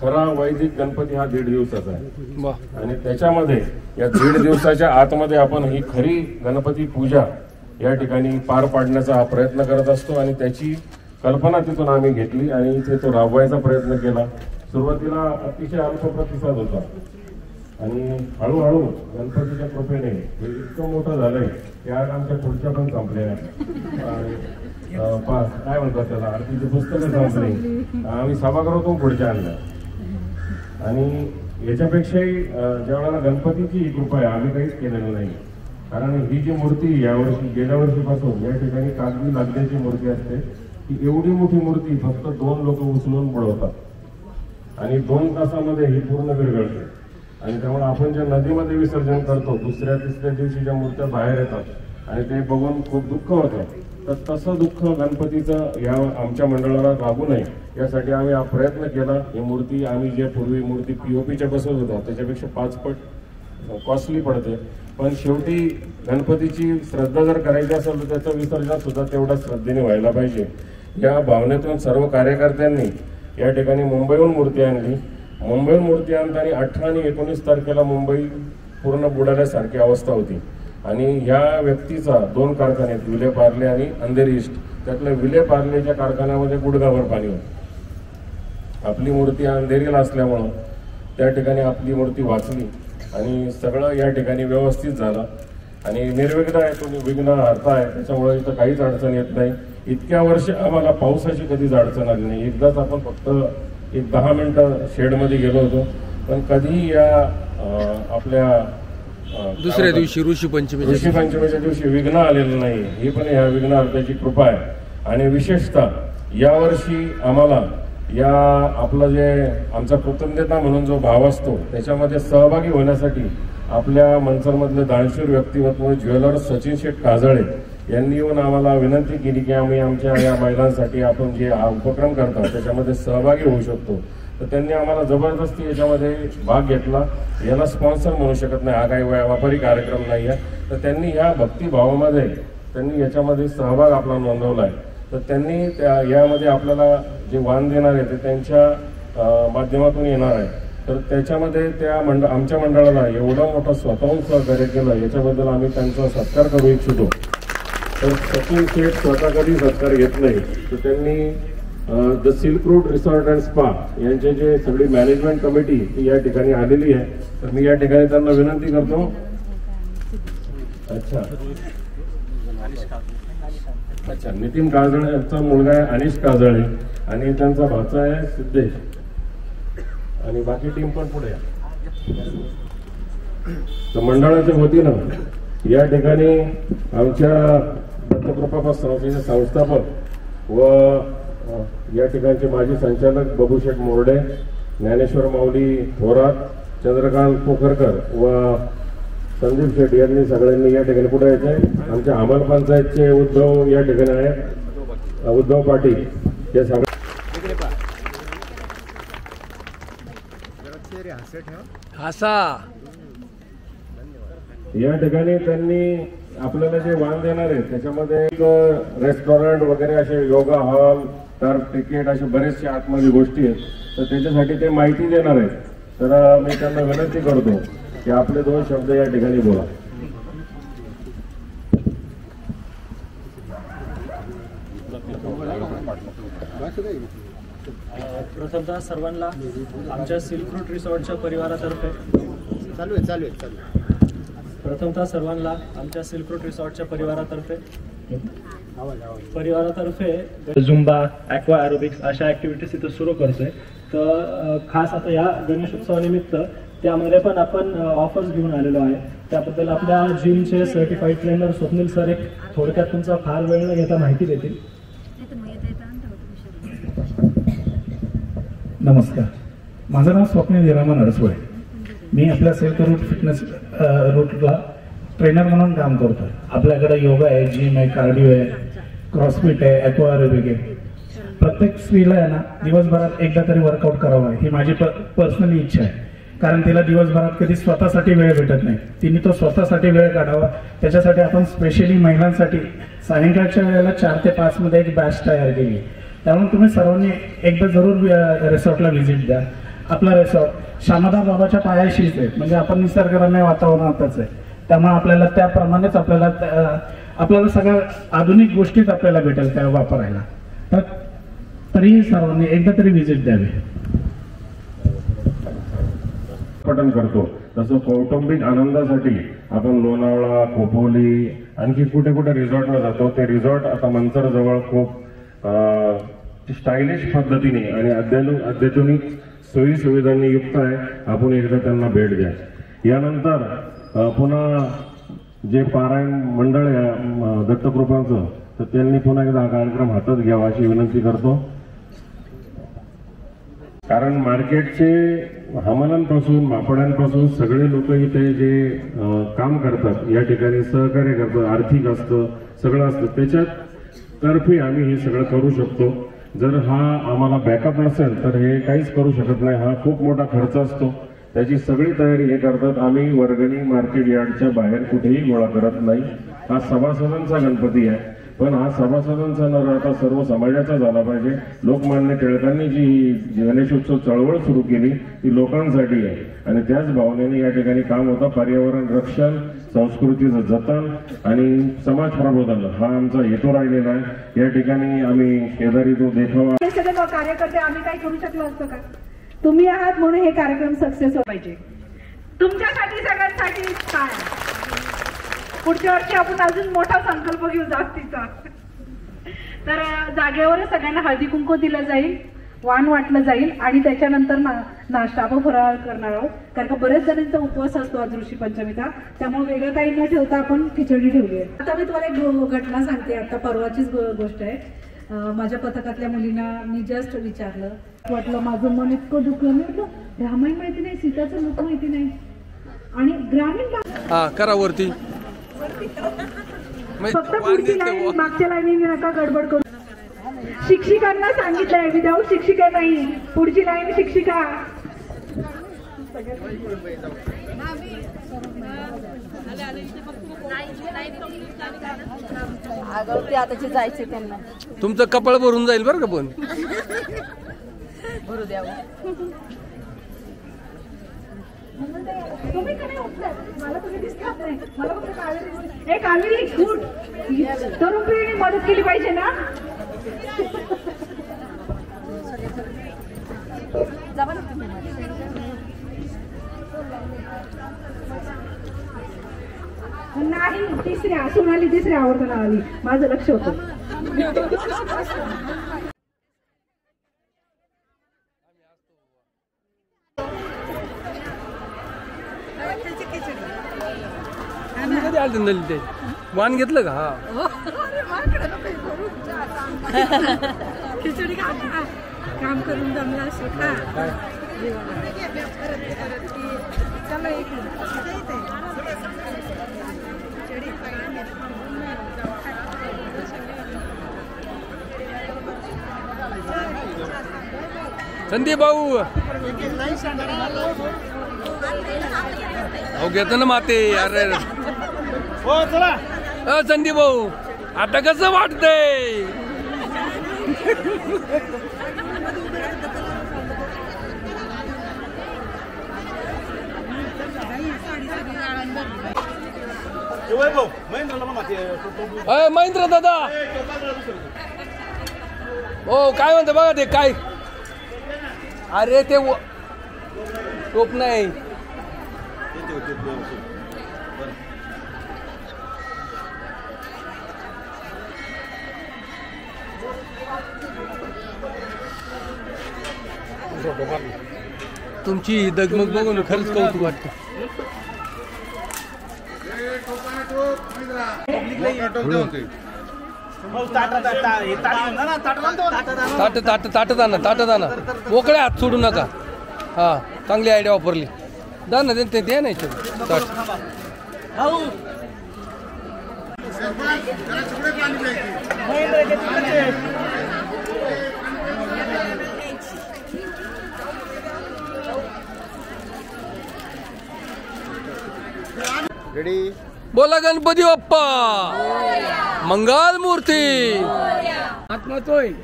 खरा वैदिक गणपती हा 1.5 दिवसाचा आहे आणि त्याच्यामध्ये या 1.5 दिवसाच्या आतमध्ये आपण ही खरी गणपती पूजा या ठिकाणी पार पाडण्याचा हा प्रयत्न करत असतो आणि त्याची कल्पना तिथून आम्ही घेतली आणि इथे तो राबवायचा प्रयत्न केला। सुरुवातीला अतिशय अल्प प्रतिसाद होता आणि हळूहळू गणपतीच्या कृपेने हे इतकं मोठं झालंय की आज आमच्या खुर्च्या पण संपल्या, काय म्हणतात त्याला, आरतीची पुस्तकं संपली, आम्ही सभागृहातून खुर्च्या आणल्या आणि याच्यापेक्षाही ज्या वेळेला गणपतीची कृपा आहे, आम्ही काहीच केलेलं नाही. कारण ही जी मूर्ती यावर्षी गेल्या वर्षीपासून या ठिकाणी कागदी लागण्याची मूर्ती असते, की एवढी मोठी मूर्ती फक्त 2 लोक उचलून बुडवतात आणि 2 तासामध्ये ही पूर्ण विरघळते. आणि त्यामुळे आपण ज्या नदीमध्ये विसर्जन करतो, दुसऱ्या तिसऱ्या दिवशी ज्या मूर्त्या बाहेर येतात आणि ते बघून खूप दुःख होतं, तर तसं दुःख गणपतीचं या आमच्या मंडळाला लागू नये यासाठी आम्ही हा प्रयत्न केला. ही मूर्ती आम्ही जे पूर्वी मूर्ती POPच्या बसवत होतो त्याच्यापेक्षा 5 पट कॉस्टली पडते, पण शेवटी गणपतीची श्रद्धा जर करायची असेल तर त्याचं विसर्जन सुद्धा तेवढ्या श्रद्धेने व्हायला पाहिजे. या भावनेतून सर्व कार्यकर्त्यांनी या ठिकाणी मुंबईहून मूर्ती आणली. मुंबईहून मूर्ती आणताना 18 आणि 19 तारखेला मुंबई पूर्ण बुडाल्यासारखी अवस्था होती आणि ह्या व्यक्तीचा 2 कारखाने आहेत, विले पार्ले आणि अंधेरी ईस्ट. त्यातल्या विले पार्लेच्या कारखान्यामध्ये गुडघाभर पाणी होतं. आपली मूर्ती अंधेरीला असल्यामुळं त्या ठिकाणी आपली मूर्ती वाचली आणि सगळं या ठिकाणी व्यवस्थित झालं आणि निर्विघ्न आहे, तुम्ही विघ्न हरता आहे, त्याच्यामुळे इथं काहीच अडचण येत नाही. इतक्या वर्ष आम्हाला पावसाची कधीच अडचण आली नाही. एकदाच आपण फक्त 10 मिनिटं शेडमध्ये गेलो होतो, पण कधीही या आपल्या दुसऱ्या दिवशी ऋषीपंचमीच्या दिवशी विघ्न आलेलं नाही. ही पण ह्या विघ्नहर्त्याची कृपा आहे. आणि विशेषतः यावर्षी आम्हाला या आपलं जे आमचा कृतज्ञता म्हणून जो भाव असतो त्याच्यामध्ये सहभागी होण्यासाठी आपल्या मंचरमधले दानशूर व्यक्तिमत्व ज्वेलर सचिन शेठ काजळे यांनी येऊन आम्हाला विनंती केली की आम्ही आमच्या या महिलांसाठी आपण जे हा उपक्रम करतो त्याच्यामध्ये सहभागी होऊ शकतो. तर त्यांनी आम्हाला जबरदस्ती याच्यामध्ये भाग घेतला. याला स्पॉन्सर म्हणू शकत नाही, हा काही व्यापारी कार्यक्रम नाही आहे. तर त्यांनी ह्या भक्तिभावामध्ये त्यांनी याच्यामध्ये सहभाग आपला नोंदवला आहे. तर त्यांनी यामध्ये आपल्याला जे वाण देणार आहे ते त्यांच्या माध्यमातून येणार आहे. तर त्याच्यामध्ये त्या आमच्या मंडळाला एवढं मोठं स्वतःहून सहकार्य केलं, याच्याबद्दल आम्ही त्यांचा सत्कार करू इच्छितो. तर सचिन शेठ स्वतः कधी सत्कार घेत नाही, तर त्यांनी the silk route resort and spa यांचे जे सगळी मॅनेजमेंट कमिटी ती या ठिकाणी आलेली आहे. तर मी या ठिकाणी त्यांना विनंती करतो. अच्छा, नितीन काजळे यांचा मुलगा आहे अनिश काजळे आणि त्यांचा भाचा आहे सिद्धेश आणि बाकी टीम पण पुढे आहे. तर मंडळाच्या वतीनं या ठिकाणी आमच्या दत्तप्रभा संस्थेचे संस्थापक व या ठिकाणचे माजी संचालक बबूशेठ मोरडे, ज्ञानेश्वर माऊली थोरात, चंद्रकांत पोखरकर व संदीप शेट्टी यांनी सगळ्यांनी या ठिकाणी पुढे यायचे. आमच्या अंमल पंचायतचे उद्धव या ठिकाणी आहेत, उद्धव पाटील हे सगळे या ठिकाणी त्यांनी आपल्याला जे वाण देणार आहे त्याच्यामध्ये एक रेस्टॉरंट वगैरे असे योगा हॉल टर्फ क्रिकेट असे बरेचसे आतमध्ये गोष्टी आहेत. तर त्याच्यासाठी ते माहिती देणार आहेत. तर मी त्यांना विनंती करतो की आपले 2 शब्द या ठिकाणी बोला. प्रथमतः सर्वांना आमच्या सिल्क रूट रिसॉर्टच्या परिवारातर्फे झुंबा, ॲक्वा ॲरोबिक्स अशा ॲक्टिव्हिटीज इथं सुरू करतोय. तर खास आता या गणेशोत्सवानिमित्त त्यामध्ये पण आपण ऑफर्स घेऊन आलेलो आहे. त्याबद्दल आपल्या जिमचे सर्टिफाईड ट्रेनर स्वप्नील सर एक थोडक्यात तुमचा फार वेळ न घेता माहिती देतील. नमस्कार, माझं नाव स्वप्नील हिरामन अडसोळे. मी आपल्या सिल्क रूट फिटनेस रूटला ट्रेनर म्हणून काम करतो. आपल्याकडे योगा आहे, जिम आहे, कार्डिओ आहे, क्रॉसफिट आहे, ॲक्वा ॲरोबिक आहे. प्रत्येक स्त्रीला आहे ना दिवसभरात एकदा तरी वर्कआउट करावं ही माझी पर्सनली इच्छा आहे. कारण तिला दिवसभरात कधी स्वतःसाठी वेळ भेटत नाही. तिने तो स्वतःसाठी वेळ काढावा. त्याच्यासाठी आपण स्पेशली महिलांसाठी सायंकाळच्या वेळेला 4 ते 5 मध्ये एक बॅच तयार केली. त्यामुळे तुम्ही सर्वांनी एकदा जरूर रिसॉर्टला व्हिजिट द्या. आपला रिसॉर्ट श्यामदास बाबाच्या पायाशीच आहे, म्हणजे आपण निसर्गरम्य वातावरणातच आहे. त्यामुळे आपल्याला त्याप्रमाणेच आपल्याला सगळ्या आधुनिक गोष्टीच आपल्याला भेटेल त्या वापरायला. तर तरी सर्वांनी एकदा तरी व्हिजिट द्यावी. पठण करतो तसं कौटुंबिक आनंदासाठी आपण लोणावळा, खोपोली आणखी कुठे कुठे रिसॉर्टला जातो. ते रिसॉर्ट आता मंचर जवळ खूप स्टायलिश पद्धतीने आणि अत्याधुनिक सोयी सुविधांनी युक्त आहे. आपण एकदा त्यांना भेट द्या. यानंतर पुन्हा जे पारायण मंडळ आहे दत्तकृपांचं, तर त्यांनी पुन्हा एकदा हा कार्यक्रम हातात घ्यावा अशी विनंती करतो. कारण मार्केटचे हमालांपासून मापड्यांपासून सगळे लोक इथे जे काम करतात, या ठिकाणी सहकार्य करतात, आर्थिक असतं सगळं असतं, त्याच्यात तर्फे आम्ही हे सगळं करू शकतो. जर हा आम्हाला बॅकअप नसेल तर हे काहीच करू शकत नाही. हा खूप मोठा खर्च असतो. त्याची सगळी तयारी हे करतात. आम्ही वर्गणी मार्केट यार्डच्या बाहेर कुठेही गोळा करत नाही. हा सभासदांचा गणपती आहे, पण हा सभासदांचा न राहता सर्व समाजाचा झाला पाहिजे. लोकमान्य टिळकांनी जी गणेशोत्सव चळवळ सुरू केली ती लोकांसाठी आहे आणि त्याच भावनेने या ठिकाणी काम होतं. पर्यावरण रक्षण, संस्कृतीचं जतन आणि समाज प्रबोधन हा आमचा हेतू राहिलेला आहे. या ठिकाणी आम्ही शेजारी तो देखावा हे सगळे कार्यकर्ते आम्ही काही करू शकलो असतो का? तुम्ही आहात म्हणून हे कार्यक्रम सक्सेस व्हायला पाहिजे. तुमच्यासाठी सगळ्यांसाठी काय पुढच्या वर्षी आपण अजून मोठा संकल्प घेऊ जास्तीचा. तर जागेवर सगळ्यांना हळदी कुंकू दिलं जाईल, वाण वाटलं जाईल आणि त्याच्यानंतर नाश्ता आपण फराळ करणार आहोत. कारण का बरेच जणांचा उपवास असतो आज ऋषी पंचमीचा, त्यामुळे वेगळं काही न ठेवता आपण खिचडी ठेवली आहे. आता मी तुम्हाला एक घटना सांगते. आता परवाचीच गोष्ट आहे. माझ्या पथकातल्या मुलींना मी जस्ट विचारलं, वाटलं माझं मन इतकं दुखलं. मी म्हटलं रामायण माहिती नाही, सीताचं लुक माहिती नाही आणि ग्रामीण करा वरती फक्त पुढची लाईन मागच्या लाईनीने नका गडबड करू. शिक्षिकांना सांगितलंय विदाऊट शिक्षिका नाही. पुढची लाईन शिक्षिका. आताचे जायचे त्यांना. तुमचं कपाळ भरून जाईल बरं का. पण भरू द्यावं. तुम्ही कधी उठलात? मला तुम्ही दिसतात नाही. मला फक्त कावेरी. कावेरी गुड. तरुण पिढीने मदत केली पाहिजे ना. नाही तिसऱ्या सोनाली तिसऱ्या आवडतं नावाली. माझं लक्ष होतं. ते वाण घेतलं का? हा खिचडी काम करून जमला असे खा. चला एक संदीप भाऊ घेतो ना माते. अरे संदीप भाऊ आता कसं वाटतंय? महेंद्र दादा हो काय म्हणते बघा ते काय. अरे ते टोप नाही. तुमची दगमग बघून खरंच कौतुक वाटतं. ताट दाना मोकळे हात सोडू नका. हा चांगली आयडिया वापरली. दाना ते नाही ताट. रेडी. बोला गणपती बाप्पा मंगल मूर्ती.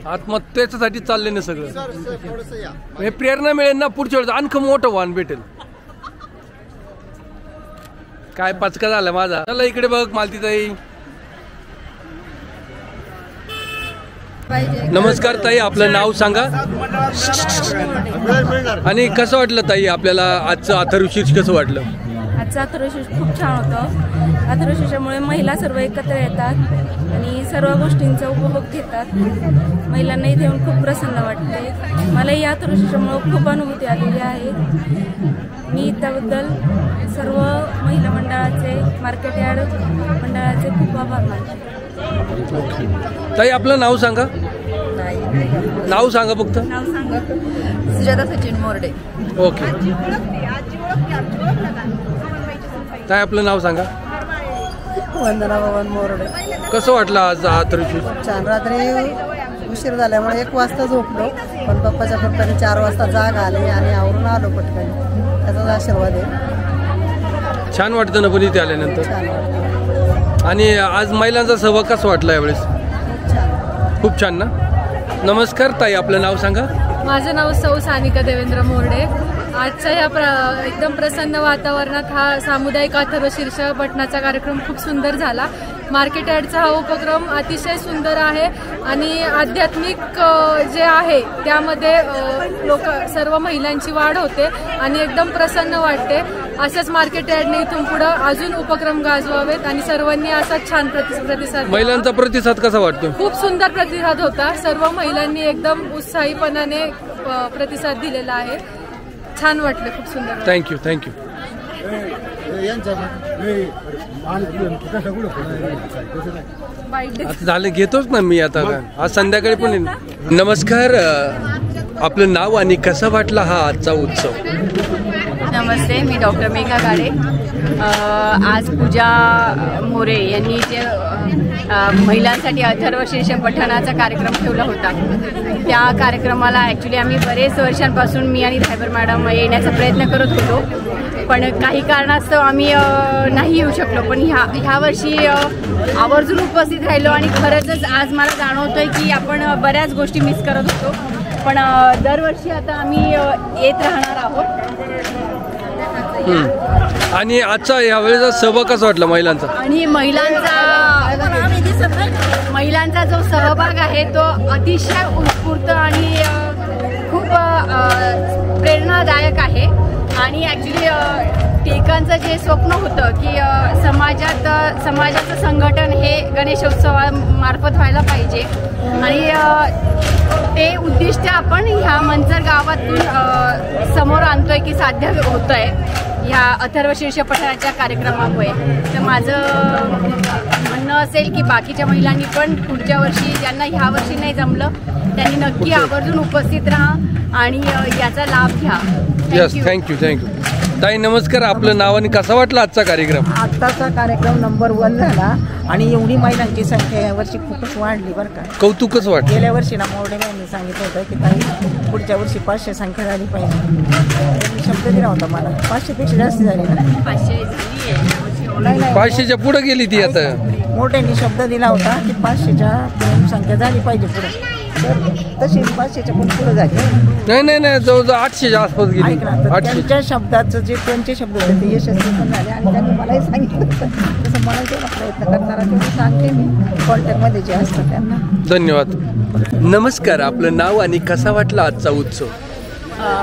आत्महत्येसाठी चालले ना सगळं. हे प्रेरणा मिळेल ना पुढच्या वेळेस आणखी मोठं वाहन भेटेल. काय पचका झाला माझा. चला इकडे बघ मालतीताई. नमस्कार ताई, आपलं नाव सांगा आणि कसं वाटलं ताई आपल्याला आजचं अथर्वशीर्ष कसं वाटलं? आजचं अथर्वशीर्ष खूप छान होतं. अथर्वशीर्षामुळे महिला सर्व एकत्र येतात आणि सर्व गोष्टींचा उपभोग घेतात. महिलांना इथे येऊन खूप प्रसन्न वाटते. मलाही या अथर्वशीर्षामुळे खूप अनुभूती आलेली आहे. मी त्याबद्दल सर्व महिला मंडळाचे, मार्केट यार्ड मंडळाचे खूप आभार मानते. ताई आपलं नाव सांगा. नाव सांगा फक्त. नाव सांगा. सुजाता सचिन मोरडे. ओके. ताई आपलं नाव सांगा. वंदना भवन मोरडे. कसं वाटलं आज अथर्वशीर्ष? छान. रात्री उशीर झाल्यामुळे 1 वाजता झोपलो, पण पप्पाच्या कृपेने 4 वाजता जाग आली आणि आवरून आलो पटकन. त्याचाच आशीर्वाद आहे. छान वाटतं ना पण इथे आल्यानंतर. आणि आज महिलांचा सहभाग कसा वाटला यावेळेस? खूप छान ना. नमस्कार ताई आपलं नाव सांगा. माझं नाव सौ सानिका देवेंद्र मोरडे. आजच्या या एकदम प्रसन्न वातावरणात हा सामुदायिक अथर्वशीर्ष पठणाचा कार्यक्रम खूप सुंदर झाला. मार्केट यार्डचा हा उपक्रम अतिशय सुंदर आहे आणि आध्यात्मिक जे आहे त्यामध्ये सर्व महिलांची वाढ होते आणि एकदम प्रसन्न वाटते. असंच मार्केट यार्डने इथून पुढे अजून उपक्रम गाजवावेत आणि सर्वांनी असाच छान प्रतिसाद. महिलांचा प्रतिसाद कसा वाटतो? खूप सुंदर प्रतिसाद होता. सर्व महिलांनी एकदम उत्साहीपणाने प्रतिसाद दिलेला आहे. छान वाटलं. खूप सुंदर. Thank you thank you. आता झालं घेतोच ना मी आता. आज संध्याकाळी पण. नमस्कार आपलं नाव आणि कसा वाटला हा आजचा उत्सव? नमस्ते, मी डॉक्टर मेघा गाडे. आज पूजा मोरे यांनी जे महिलांसाठी अथर्वशीर्ष पठणाचा कार्यक्रम ठेवला होता त्या कार्यक्रमाला ॲक्च्युली आम्ही बरेच वर्षांपासून मी आणि धायबर मॅडम येण्याचा प्रयत्न करत होतो, पण काही कारणास्तव आम्ही नाही येऊ शकलो. पण ह्या वर्षी आवर्जून उपस्थित राहिलो आणि खरंच आज मला जाणवतोय की आपण बऱ्याच गोष्टी मिस करत होतो. पण दरवर्षी आता आम्ही येत राहणार आहोत. आणि आजचा यावेळेचा सहभाग कसा वाटला महिलांचा? आणि महिलांचा जो सहभाग आहे तो अतिशय उत्स्फूर्त आणि खूप प्रेरणादायक आहे. आणि ॲक्च्युली टिळकांचं जे स्वप्न होतं की समाजाचं संघटन हे गणेशोत्सवामार्फत व्हायला पाहिजे आणि ते उद्दिष्ट आपण ह्या मंचर गावातून समोर आणतोय की साध्य होतंय ह्या अथर्वशीर्ष पठणाच्या कार्यक्रमामुळे. तर माझं म्हणणं असेल की बाकीच्या महिलांनी पण पुढच्या वर्षी ज्यांना ह्या वर्षी नाही जमलं त्यांनी नक्की आवर्जून उपस्थित राहा आणि याचा लाभ घ्या. Yes thank you thank you. ताई नमस्कार आपलं नाव आणि कसा वाटला आजचा कार्यक्रम? आजचा कार्यक्रम नंबर 1 झाला आणि एवढी महिलांची संख्या यावर्षी खूपच वाढली बरं का. कौतुकच वाटलं. गेल्या वर्षी ना मोरडे यांनी सांगितलं होतं की ताई पुढच्या वर्षी 500 संख्या झाली पाहिजे. त्यांनी शब्द दिला होता मला. 500 पेक्षा जास्त झाली ना. 500च्या पुढे गेली ती आता. मोठ्यांनी शब्द दिला होता की 500च्या संख्या झाली पाहिजे पुढे. तर तशी 500च्या पण पुढे झाली. नाही जवळजवळ 800च्या आसपास गेली. त्यांच्या शब्दाचं जे त्यांचे शब्द होते ते यशस्वी पण झाले आणि त्यांनी मलाही सांगितलं होतं तसं मला तेवढा प्रयत्न करणारा तेवढं सांगते मी कॉन्टॅक्टमध्ये जे असतं त्यांना. धन्यवाद. नमस्कार आपलं नाव आणि कसा वाटला आजचा उत्सव?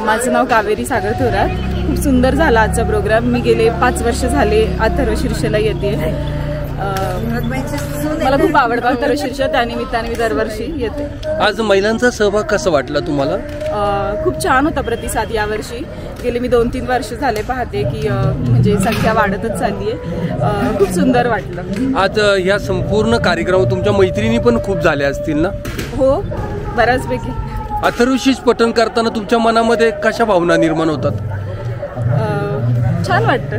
माझं नाव कावेरी सागर थोरात. खूप सुंदर झाला आजचा प्रोग्राम. मी गेले 5 वर्ष झाले अथर्वशीर्षला येते. मला खूप आवडतं अथर्वशीर्ष, त्यानिमित्ताने मी दरवर्षी येते. आज महिलांचा सहभाग कसा वाटला तुम्हाला? खूप छान होता प्रतिसाद यावर्षी. गेले मी 2-3 वर्ष झाले पाहते की म्हणजे संख्या वाढतच चालली आहे. खूप सुंदर वाटलं. आज या संपूर्ण कार्यक्रमात तुमच्या मैत्रिणी पण खूप झाल्या असतील ना? हो, बऱ्याचपैकी. अथर्वशीर्ष पठण करताना तुमच्या मनामध्ये कशा भावना निर्माण होतात? छान वाटतं.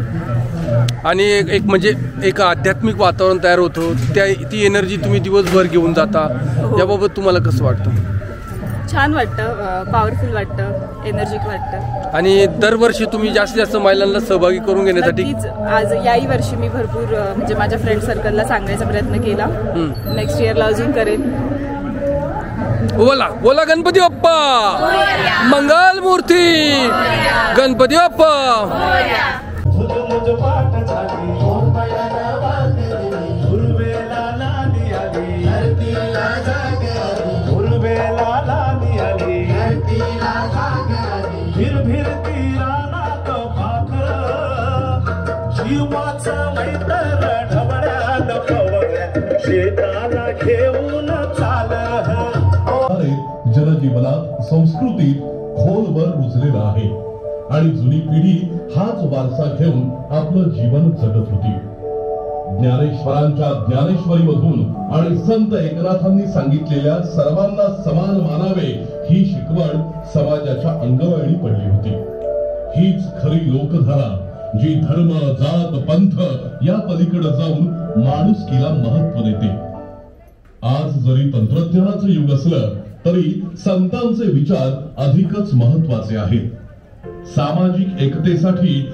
आणि एक म्हणजे एक आध्यात्मिक वातावरण तयार होतं. ती एनर्जी तुम्ही दिवसभर घेऊन जाता. याबाबत तुम्हाला कसं वाटतं? छान वाटतं, पॉवरफुल वाटतं, एनर्जिक वाटतं. आणि दरवर्षी तुम्ही जास्तीत जास्त महिलांना सहभागी करून घेण्यासाठी आज याही वर्षी मी भरपूर म्हणजे माझ्या फ्रेंड सर्कलला सांगण्याचा प्रयत्न केला. नेक्स्ट इयरला अजून करेन. बोला बोला गणपती बाप्पा मंगल मूर्ती. गणपती बाप्पा. जीवाचा मैत्र ढवळ्यात पवळ्या शेताला घेऊन चाल जनजीवनात संस्कृतीत खोलवर रुजलेला आहे आणि जुनी पिढी हाच वारसा घेऊन आपलं जीवन जगत होती. ज्ञानेश्वरांच्या ज्ञानेश्वरीमधून आणि संत एकनाथांनी सांगितलेल्या सर्वांना समान मानावे ही शिकवण समाजाच्या अंगवळणी पडली होती. हीच खरी लोकधारा जी धर्म जात पंथ या पलीकडे जाऊन माणुसकीला महत्व देते. आज जरी तंत्रज्ञानाचं युग असलं तरी संतांचे विचार अधिकच महत्वाचे आहेत. सामाजिक एकतेसाठी